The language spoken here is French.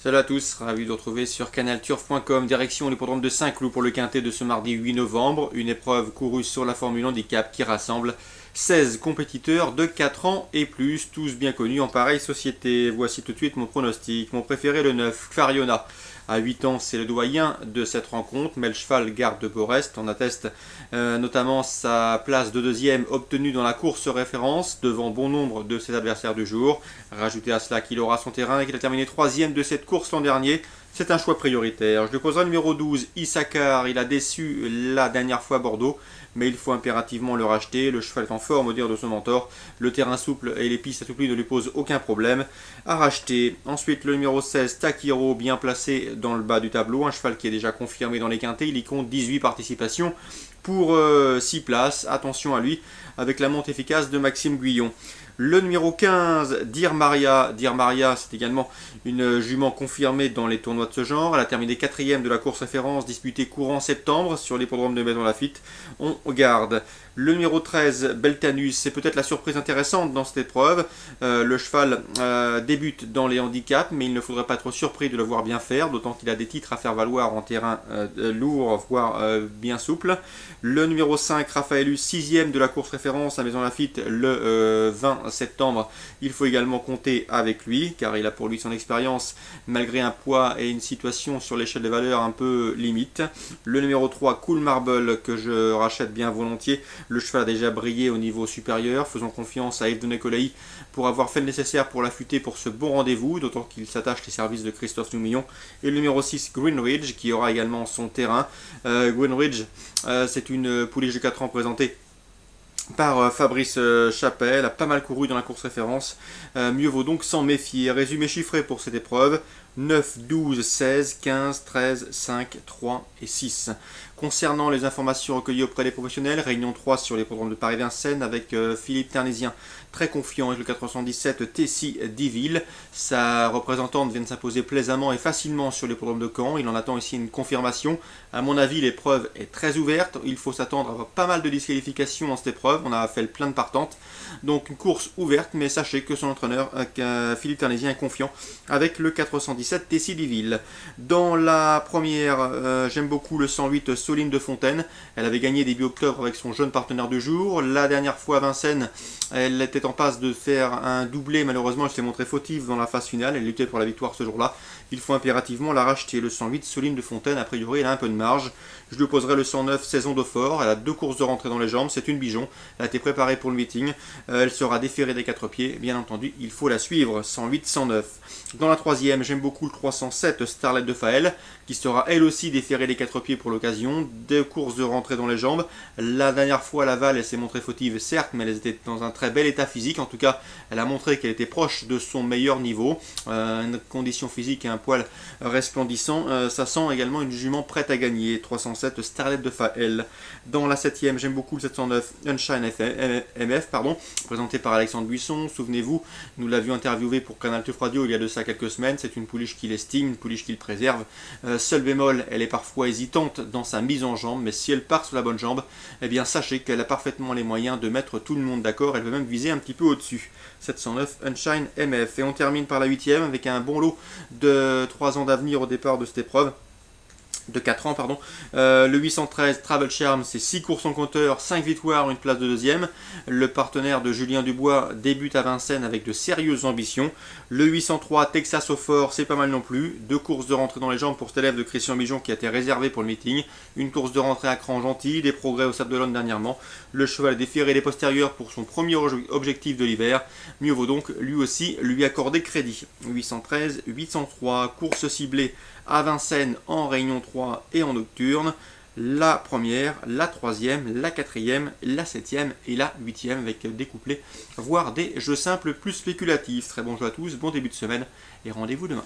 Salut à tous, ravi de vous retrouver sur canalturf.com. Direction l'hippodrome de Saint-Cloud pour le quintet de ce mardi 8 novembre. Une épreuve courue sur la Formule Handicap qui rassemble 16 compétiteurs de 4 ans et plus, tous bien connus en pareille société. Voici tout de suite mon pronostic. Mon préféré, le 9, Clariona. À 8 ans, c'est le doyen de cette rencontre, mais le cheval garde de beaux restes. On atteste notamment sa place de deuxième obtenue dans la course référence devant bon nombre de ses adversaires du jour. Rajoutez à cela qu'il aura son terrain et qu'il a terminé troisième de cette course l'an dernier. C'est un choix prioritaire. Je lui poserai le numéro 12, Issachar. Il a déçu la dernière fois à Bordeaux, mais il faut impérativement le racheter. Le cheval est en forme au dire de son mentor. Le terrain souple et les pistes assouplies ne lui posent aucun problème. À racheter. Ensuite, le numéro 16, Takiro, bien placé dans le bas du tableau. Un cheval qui est déjà confirmé dans les quintets. Il y compte 18 participations pour 6 places. Attention à lui avec la monte efficace de Maxime Guyon. Le numéro 15, Dir Maria. Dir Maria, c'est également une jument confirmée dans les tournois de ce genre. Elle a terminé 4e de la course référence disputée courant septembre sur l'hippodrome de Maison-Lafitte. On garde. Le numéro 13, Beltanus, c'est peut-être la surprise intéressante dans cette épreuve. Le cheval débute dans les handicaps, mais il ne faudrait pas être surpris de le voir bien faire, d'autant qu'il a des titres à faire valoir en terrain lourd, voire bien souple. Le numéro 5, Raphaelus, 6e de la course référence à Maison-Lafitte le 20 septembre. Il faut également compter avec lui, car il a pour lui son expérience, malgré un poids et une situation sur l'échelle des valeurs un peu limite. Le numéro 3, Cool Marble, que je rachète bien volontiers. Le cheval a déjà brillé au niveau supérieur. Faisons confiance à Yves de Nicolai pour avoir fait le nécessaire pour l'affûter pour ce bon rendez-vous, d'autant qu'il s'attache les services de Christophe Soumillon. Et le numéro 6, Greenridge, qui aura également son terrain. Greenridge, c'est une pouliche de 4 ans présentée par Fabrice Chappelle, a pas mal couru dans la course référence. Mieux vaut donc s'en méfier. Résumé chiffré pour cette épreuve: 9, 12, 16, 15, 13, 5, 3 et 6. Concernant les informations recueillies auprès des professionnels, réunion 3 sur l'hippodrome de Paris-Vincennes avec Philippe Ternésien, très confiant avec le 417 Tessie Diville. Sa représentante vient de s'imposer plaisamment et facilement sur l'hippodrome de Caen. Il en attend ici une confirmation. À mon avis, l'épreuve est très ouverte. Il faut s'attendre à pas mal de disqualifications dans cette épreuve. On a fait le plein de partantes. Donc une course ouverte, mais sachez que son entraîneur, Philippe Ternésien, est confiant avec le 417 Tessie Diville. Dans la première, j'aime beaucoup le 108 Soline de Fontaine. Elle avait gagné début octobre avec son jeune partenaire du jour. La dernière fois à Vincennes, elle était en passe de faire un doublé. Malheureusement, elle s'est montrée fautive dans la phase finale. Elle luttait pour la victoire ce jour-là. Il faut impérativement la racheter. Le 108 Soline de Fontaine, a priori, elle a un peu de marge. Je lui opposerai le 109 Saison d'Eau-Fort. Elle a 2 courses de rentrée dans les jambes. C'est une bijon. Elle a été préparée pour le meeting. Elle sera déférée des 4 pieds. Bien entendu, il faut la suivre. 108-109. Dans la troisième, j'aime beaucoup le 307 Starlet de Faël, qui sera elle aussi déférée des 4 pieds pour l'occasion. 2 courses de rentrée dans les jambes. La dernière fois à Laval, elle s'est montrée fautive, certes, mais elle était dans un très bel état physique. En tout cas, elle a montré qu'elle était proche de son meilleur niveau. Une condition physique et un poil resplendissant. Ça sent également une jument prête à gagner. 307 Starlet de Faël. Dans la septième, j'aime beaucoup le 709 Unshine MF, présenté par Alexandre Buisson. Souvenez-vous, nous l'avions interviewé pour Canal Turf Radio il y a de ça quelques semaines. C'est une pouliche qu'il estime, une pouliche qu'il préserve. Seul bémol, elle est parfois hésitante dans sa mise en jambe, mais si elle part sur la bonne jambe, eh bien sachez qu'elle a parfaitement les moyens de mettre tout le monde d'accord. Elle peut même viser un petit peu au-dessus. 709 Unshine MF. Et on termine par la 8e avec un bon lot de 3 ans d'avenir au départ de cette épreuve. De 4 ans, pardon. Le 813 Travel Charm, c'est 6 courses en compteur, 5 victoires, une place de deuxième. Le partenaire de Julien Dubois débute à Vincennes avec de sérieuses ambitions. Le 803 Texas au fort, c'est pas mal non plus. 2 courses de rentrée dans les jambes pour cet élève de Christian Bijon qui a été réservé pour le meeting. Une course de rentrée à cran gentil, des progrès au Sable d'Olonne dernièrement. Le cheval déféré des postérieurs pour son premier objectif de l'hiver. Mieux vaut donc lui aussi lui accorder crédit. 813, 803, course ciblée à Vincennes en réunion 3 et en nocturne. La première, la troisième, la quatrième, la septième et la huitième avec des couplets, voire des jeux simples plus spéculatifs. Très bon jeu à tous, bon début de semaine et rendez-vous demain.